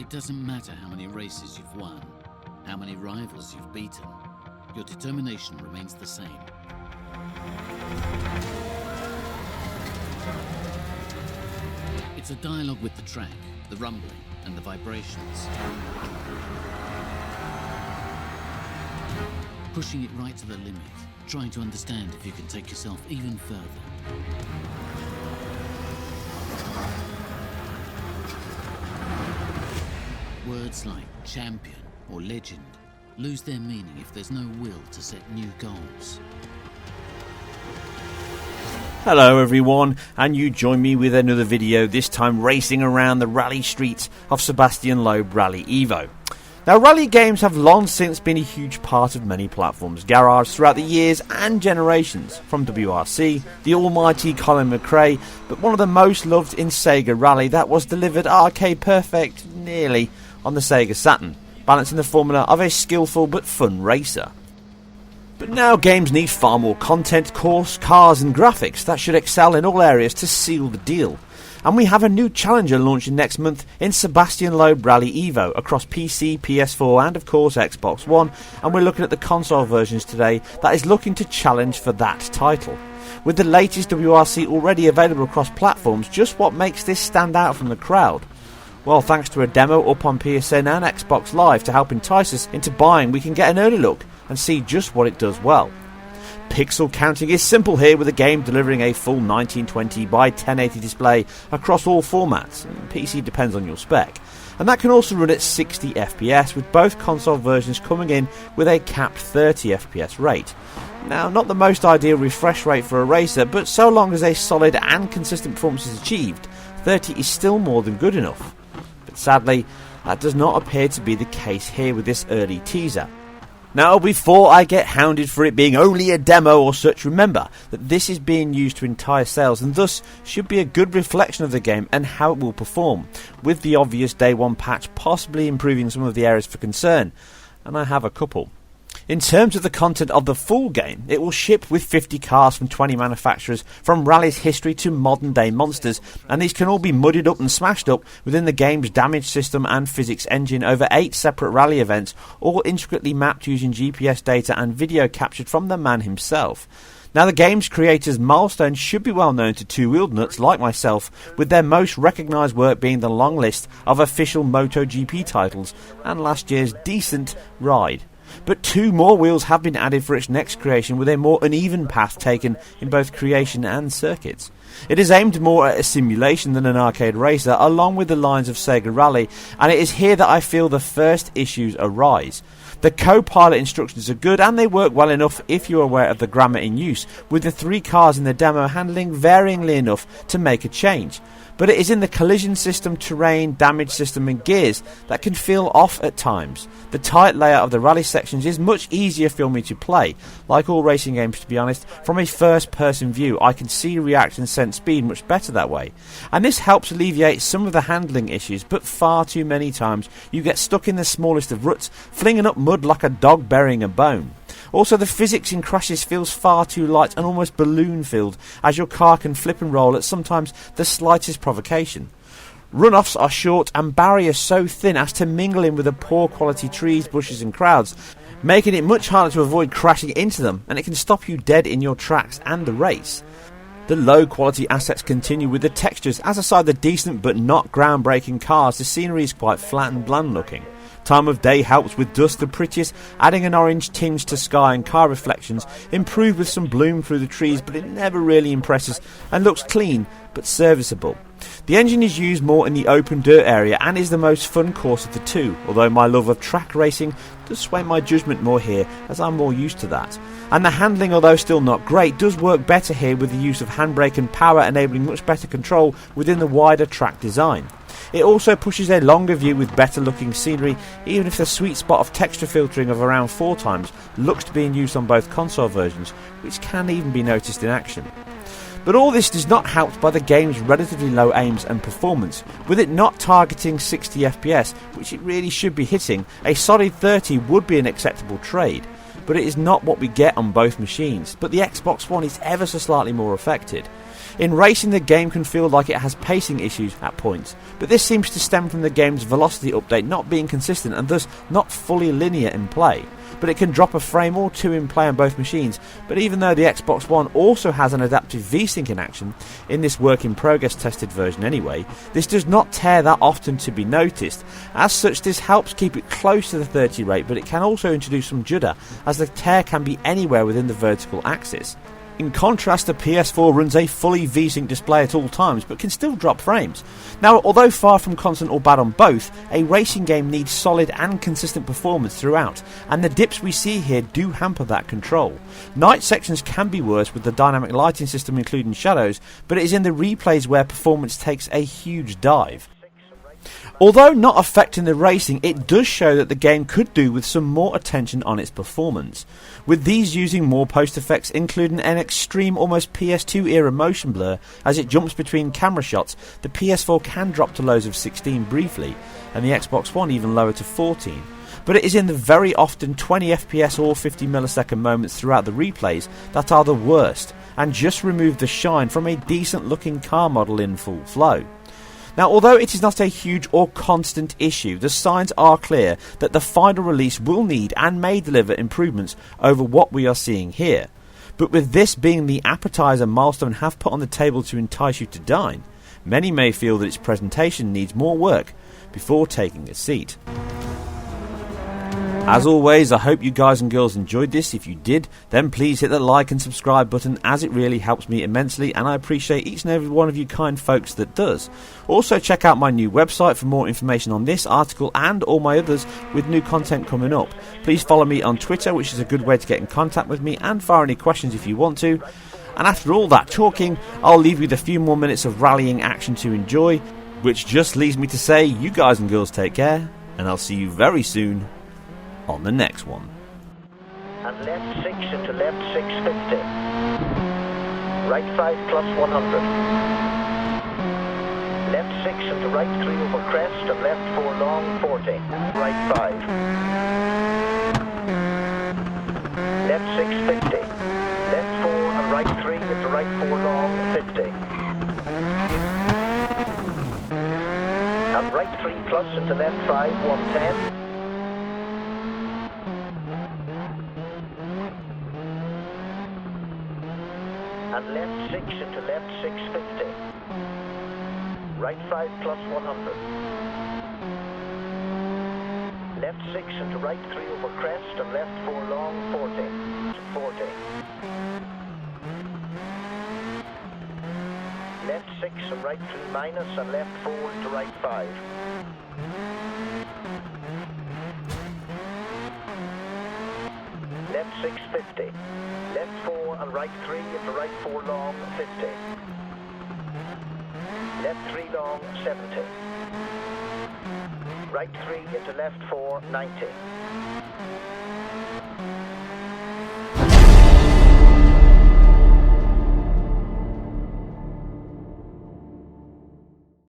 It doesn't matter how many races you've won, how many rivals you've beaten, your determination remains the same. It's a dialogue with the track, the rumbling, and the vibrations. Pushing it right to the limit, trying to understand if you can take yourself even further. Words like champion or legend lose their meaning if there's no will to set new goals. Hello everyone, and you join me with another video, this time racing around the rally streets of Sebastien Loeb Rally Evo. Now, rally games have long since been a huge part of many platforms' garage throughout the years and generations, from WRC, the almighty Colin McRae, but one of the most loved in Sega Rally that was delivered arcade perfect, nearly, on the Sega Saturn, balancing the formula of a skillful but fun racer. But now games need far more content, course, cars and graphics that should excel in all areas to seal the deal. And we have a new challenger launching next month in Sebastien Loeb Rally Evo across PC, PS4 and of course Xbox One, and we're looking at the console versions today that is looking to challenge for that title. With the latest WRC already available across platforms, just what makes this stand out from the crowd? Well, thanks to a demo up on PSN and Xbox Live to help entice us into buying, we can get an early look and see just what it does well. Pixel counting is simple here, with the game delivering a full 1920 by 1080 display across all formats. PC depends on your spec. And that can also run at 60 FPS, with both console versions coming in with a capped 30 FPS rate. Now, not the most ideal refresh rate for a racer, but so long as a solid and consistent performance is achieved, 30 is still more than good enough. But sadly, that does not appear to be the case here with this early teaser. Now, before I get hounded for it being only a demo or such, remember that this is being used to entice sales and thus should be a good reflection of the game and how it will perform, with the obvious day one patch possibly improving some of the areas for concern, and I have a couple. In terms of the content of the full game, it will ship with 50 cars from 20 manufacturers from Rally's history to modern day monsters, and these can all be muddied up and smashed up within the game's damage system and physics engine over 8 separate rally events, all intricately mapped using GPS data and video captured from the man himself. Now, the game's creators, Milestone, should be well known to two-wheeled nuts like myself, with their most recognised work being the long list of official MotoGP titles and last year's decent Ride. But 2 more wheels have been added for its next creation, with a more uneven path taken in both creation and circuits. It is aimed more at a simulation than an arcade racer, along with the lines of Sega Rally, and it is here that I feel the first issues arise. The co-pilot instructions are good and they work well enough if you're aware of the grammar in use, with the 3 cars in the demo handling varyingly enough to make a change. But it is in the collision system, terrain, damage system and gears that can feel off at times. The tight layout of the rally sections is much easier for me to play. Like all racing games, to be honest, from a first person view I can see, react and sense speed much better that way. And this helps alleviate some of the handling issues, but far too many times you get stuck in the smallest of ruts, flinging up mud like a dog burying a bone. Also, the physics in crashes feels far too light and almost balloon-filled, as your car can flip and roll at sometimes the slightest provocation. Runoffs are short and barriers so thin as to mingle in with the poor quality trees, bushes and crowds, making it much harder to avoid crashing into them, and it can stop you dead in your tracks and the race. The low quality assets continue with the textures, as aside the decent but not groundbreaking cars, the scenery is quite flat and bland looking. Time of day helps with dust the prettiest, adding an orange tinge to sky and car reflections, improved with some bloom through the trees, but it never really impresses and looks clean but serviceable. The engine is used more in the open dirt area and is the most fun course of the two, although my love of track racing does sway my judgment more here as I'm more used to that. And the handling, although still not great, does work better here with the use of handbrake and power, enabling much better control within the wider track design. It also pushes a longer view with better looking scenery, even if the sweet spot of texture filtering of around 4 times looks to be in use on both console versions, which can even be noticed in action. But all this is not helped by the game's relatively low aims and performance. With it not targeting 60 FPS, which it really should be hitting, a solid 30 would be an acceptable trade. but it is not what we get on both machines, but the Xbox One is ever so slightly more affected. In racing, the game can feel like it has pacing issues at points, but this seems to stem from the game's velocity update not being consistent and thus not fully linear in play. But it can drop a frame or two in play on both machines, but even though the Xbox One also has an adaptive VSync in action, in this work in progress tested version anyway, this does not tear that often to be noticed. As such, this helps keep it close to the 30 rate, but it can also introduce some judder, as the tear can be anywhere within the vertical axis. In contrast, the PS4 runs a fully VSync display at all times, but can still drop frames. Now, although far from constant or bad on both, a racing game needs solid and consistent performance throughout, and the dips we see here do hamper that control. Night sections can be worse with the dynamic lighting system including shadows, but it is in the replays where performance takes a huge dive. Although not affecting the racing, it does show that the game could do with some more attention on its performance. With these using more post effects, including an extreme almost PS2 era motion blur as it jumps between camera shots, the PS4 can drop to lows of 16 briefly, and the Xbox One even lower to 14. But it is in the very often 20 FPS or 50 millisecond moments throughout the replays that are the worst, and just remove the shine from a decent looking car model in full flow. Now, although it is not a huge or constant issue, the signs are clear that the final release will need and may deliver improvements over what we are seeing here. But with this being the appetizer Milestone have put on the table to entice you to dine, many may feel that its presentation needs more work before taking a seat. As always, I hope you guys and girls enjoyed this. If you did, then please hit the like and subscribe button, as it really helps me immensely, and I appreciate each and every one of you kind folks that does. Also, check out my new website for more information on this article and all my others with new content coming up. Please follow me on Twitter, which is a good way to get in contact with me, and fire any questions if you want to. And after all that talking, I'll leave you with a few more minutes of rallying action to enjoy, which just leaves me to say, you guys and girls take care, and I'll see you very soon on the next one. And left 6 into left 650. Right 5 plus 100. Left 6 into right 3 over crest and left 4 long 40. Right 5. Left 650. Left 4 and right 3 into right 4 long 50. And right 3 plus into left 5 110. And left 6 into left 650. Right 5 plus 100. Left 6 into right 3 over crest and left 4 long 40. 40. Left 6 and right 3 minus and left 4 into right 5. Left 650. Left 4 and right 3 into right 4 long 50. Left 3 long 70. Right 3 into left 4 90.